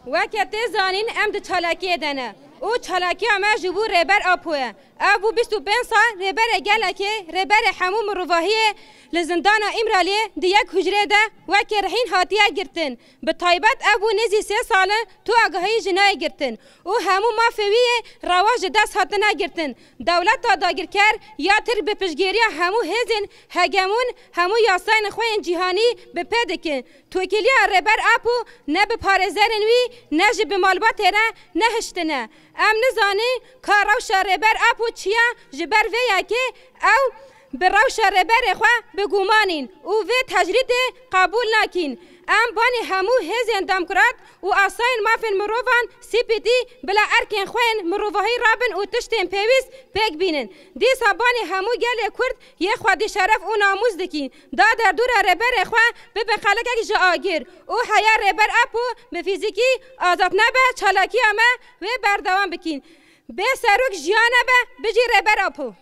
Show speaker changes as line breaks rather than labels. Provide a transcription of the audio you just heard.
وقت زانین ام د چالاکی دنه او چالاکی اما جبو ربر آپوه ابو 25 سال ربر گلکه ربر حموم مروفاهیه لزندان امرالیه دی یک حجره ده وکی رحین هاتیه گرتن به طایبت ابو نزی 3 ساله تو آگاهی جنای گرتن او همو مافویه رواج دست هاتنه گرتن دولت تا داگرکر یا تر به پشگیری همو هزین هگمون همو یاساین خوین جیهانی به پدکن توکیلیا ربر اپو نه به پارزرن وی نه جب مالبات را نه هشتنه ام نزانی که روش ربر اپو چیا جبر ویا که او به روش ربر خواه بگومانین او وی تجرید قبول نکین ام بانی همو هزین دمکرات و آساین مافین مروفان سیپیتی بلا ارکین خوین مروفاهی رابن و تشتین پیویس پیک بینن دیسا بانی همو گل کرد یه خودی شرف و ناموز دکین دا در دور ربر خواه به خلقه جا آگیر او حیا ربر اپو به فیزیکی آزاد نبه چالاکی اما و بردوام بکین به سروک جیانه به بجی ربر اپو